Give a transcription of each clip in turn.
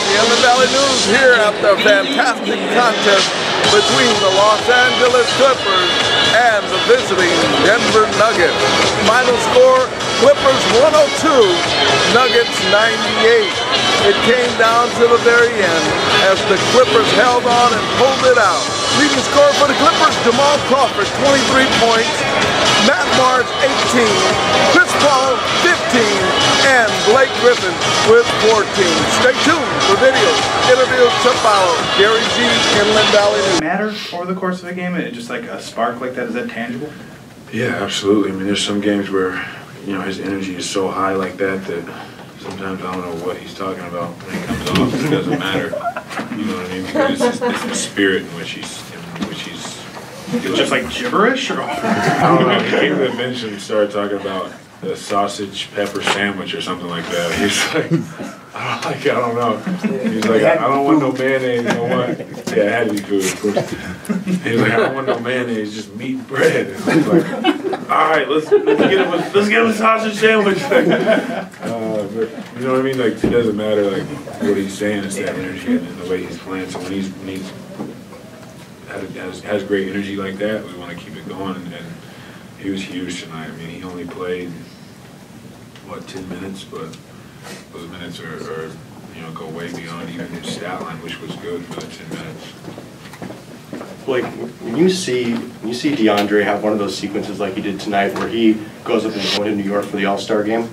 the Inland Valley News here after a fantastic contest between the Los Angeles Clippers and the visiting Denver Nuggets. Final score, Clippers 102, Nuggets 98. It came down to the very end as the Clippers held on and pulled it out. Leading scorer for the Clippers, Jamal Crawford, 23 points, Matt Barnes, 18, Chris Paul, 15, and Blake Griffin with 14. Stay tuned for videos, interviews to follow. Gary G, Inland Valley News. Matter over the course of a game? Just like a spark like that, is that tangible? Yeah, absolutely. I mean, there's some games where, you know, his energy is so high like that sometimes I don't know what he's talking about when he comes off. It doesn't matter. You know what I mean? Because it's the spirit in which he's just like gibberish, or I don't know. He came to the bench and started talking about a sausage pepper sandwich or something like that. He's like, I don't know. He's like, I don't want no mayonnaise. I want, yeah, it had to be food, of course. He's like, I don't want no mayonnaise, just meat and bread. And I was like, all right, let's get him a sausage sandwich. But you know what I mean? Like, it doesn't matter like what he's saying. It's that energy and the way he's playing. So when he's has great energy like that, we want to keep it going. And he was huge tonight. I mean, he only played what 10 minutes, but those minutes are you know, go way beyond even his stat line, which was good for the 10 minutes. Like when you see DeAndre have one of those sequences like he did tonight, where he goes up and going to New York for the All-Star game.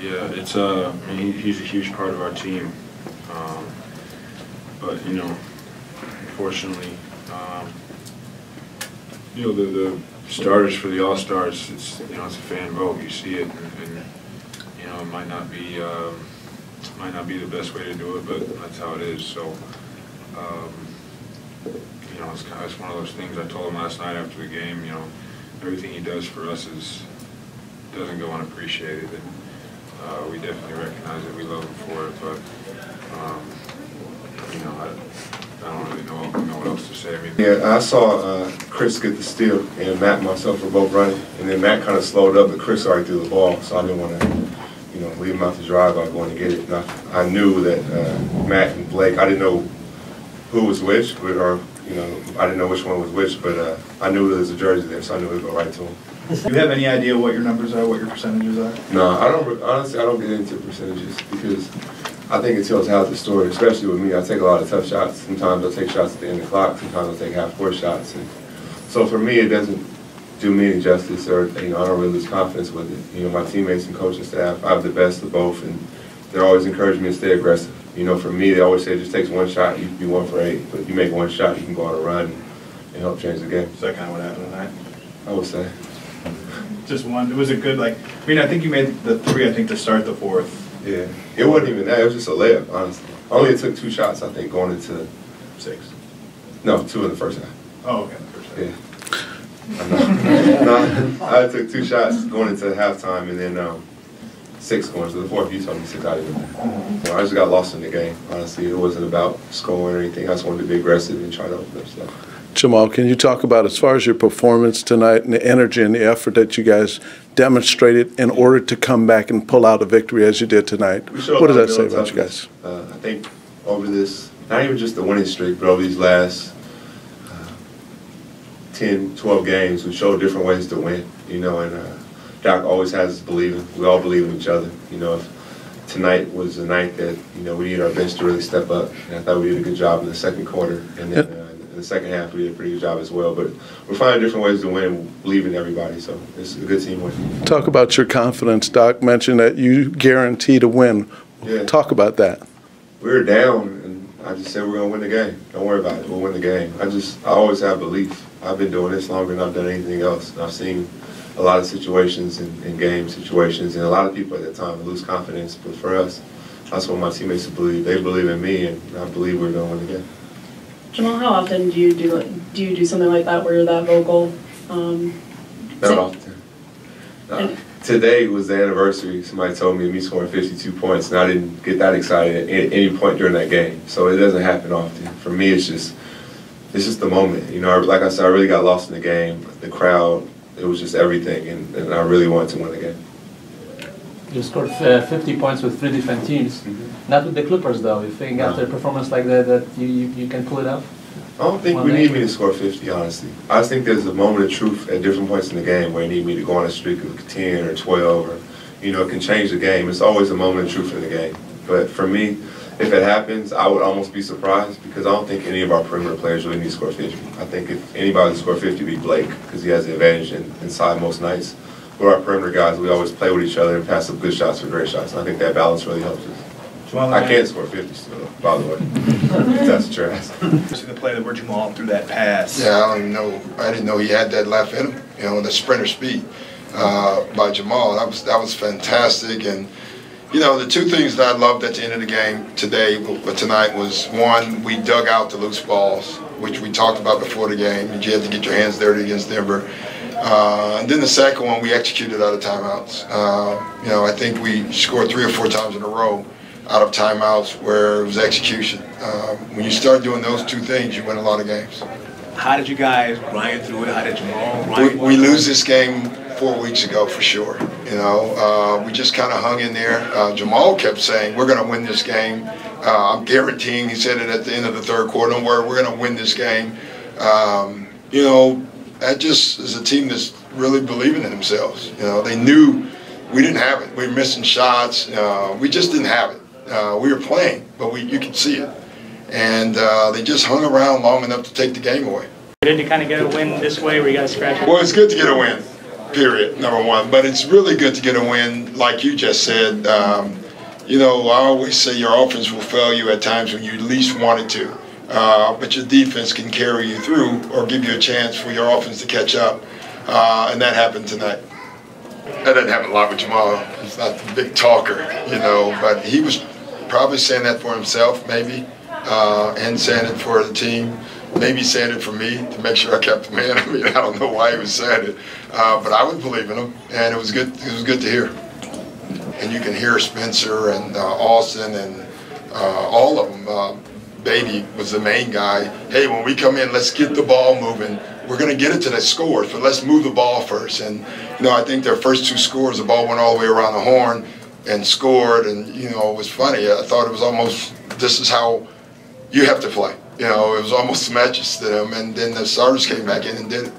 Yeah, it's I mean, he's a huge part of our team, but you know, unfortunately, you know, the starters for the All-Stars, it's, you know, it's a fan vote. You see it, and you know, it might not be the best way to do it, but that's how it is. So, you know, it's one of those things. I told him last night after the game, you know, everything he does for us doesn't go unappreciated, and we definitely recognize it. We love him for it, but you know, I don't really know what else to say. I mean, yeah, I saw Chris get the steal, and Matt and myself were both running, and then Matt kind of slowed up, but Chris already threw the ball, so I didn't want to, you know, leave him out to dry by going to get it. And I knew that Matt and Blake, I didn't know who was which, or you know, I didn't know which one was which, but I knew there was a jersey there, so I knew it would go right to him. Do you have any idea what your numbers are, what your percentages are? No, I don't. Honestly, I don't get into percentages because I think it tells half the story, especially with me. I take a lot of tough shots. Sometimes I'll take shots at the end of the clock. Sometimes I'll take half-court shots. And so for me, it doesn't do me any justice, or you know, I don't really lose confidence with it. You know, my teammates and coaching staff, I have the best of both, and they're always encouraging me to stay aggressive. You know, for me, they always say it just takes one shot, you can be 1 for 8. But if you make one shot, you can go on a run and help change the game. Is that kind of what happened tonight? I would say. Just one. It was a good, like, I mean, I think you made the 3, I think, to start the 4th. Yeah, it wasn't even that. It was just a layup, honestly. Only took 2 shots, I think, going into 6. No, 2 in the first half. Oh, okay, the first half. Yeah. No, I took 2 shots going into halftime, and then 6 going to the 4th. You told me 6 out of it. I just got lost in the game, honestly. It wasn't about scoring or anything. I just wanted to be aggressive and try to open up stuff. Jamal, can you talk about, as far as your performance tonight and the energy and the effort that you guys demonstrated in order to come back and pull out a victory as you did tonight? What does that say about you guys? I think over this, not even just the winning streak, but over these last 10, 12 games, we showed different ways to win, you know, and Doc always has us believing. We all believe in each other. You know, if tonight was a night that, you know, we need our bench to really step up, and I thought we did a good job in the second quarter, and then in the second half, we did a pretty good job as well. But we're finding different ways to win and believe in everybody. So it's a good team win. Talk about your confidence. Doc mentioned that you guarantee to win. Yeah. Talk about that. We were down, and I just said we're going to win the game. Don't worry about it. We'll win the game. I always have belief. I've been doing this longer than I've done anything else. And I've seen a lot of situations in game situations, and a lot of people at that time lose confidence. But for us, that's what my teammates believe. They believe in me, and I believe we're going to win the game. Jamal, how often do you do something like that where you're that vocal? Not often. Today was the anniversary. Somebody told me scoring 52 points, and I didn't get that excited at any point during that game. So it doesn't happen often. For me, it's just the moment. You know, like I said, I really got lost in the game. The crowd, it was just everything, and I really wanted to win the game. You scored 50 points with 3 different teams. Not with the Clippers, though. You think after a performance like that you can pull it off? I don't think we need me to score 50, honestly. I just think there's a moment of truth at different points in the game where you need me to go on a streak of 10 or 12 or, it can change the game. It's always a moment of truth in the game. But for me, if it happens, I would almost be surprised because I don't think any of our perimeter players really need to score 50. I think if anybody would score 50, it'd be Blake because he has the advantage inside most nights. With our perimeter guys, we always play with each other and pass up good shots for great shots. And I think that balance really helps us. I can't score 50 still, by the way. That's what you're asking. See the play where Jamal threw that pass. Yeah, I don't even know. I didn't know he had that left in him. The sprinter speed by Jamal. That was fantastic. And the two things that I loved at the end of the game tonight was one, we dug out the loose balls, which we talked about before the game. You had to get your hands dirty against Denver. And then the second one, we executed out of timeouts. I think we scored 3 or 4 times in a row out of timeouts where it was execution. When you start doing those two things, you win a lot of games. How did you guys grind through it? How did Jamal we lose this game 4 weeks ago for sure. We just kind of hung in there. Jamal kept saying, we're going to win this game. I'm guaranteeing, he said it at the end of the third quarter, don't worry, we're going to win this game. That just is a team that's really believing in themselves. They knew we didn't have it. We were missing shots. We just didn't have it. We were playing, but you could see it. And they just hung around long enough to take the game away. Did you kind of get a win this way where you got to scratch it? Well, it's good to get a win, period, number one. But it's really good to get a win, like you just said. I always say your offense will fail you at times when you least want it to. But your defense can carry you through or give you a chance for your offense to catch up. And that happened tonight. That doesn't happen a lot with Jamal. He's not the big talker, but he was probably saying that for himself, maybe, and saying it for the team, maybe saying it for me to make sure I kept the man. I don't know why he was saying it, but I would believe in him, and it was good. It was good to hear. And you can hear Spencer and Austin and all of them. Beatty was the main guy. Hey, when we come in, let's get the ball moving. We're going to get it to the scores, but let's move the ball first. And, I think their first 2 scores, the ball went all the way around the horn and scored. And, it was funny. I thought it was almost, this is how you have to play. It was almost matches to them. And then the starters came back in and did it.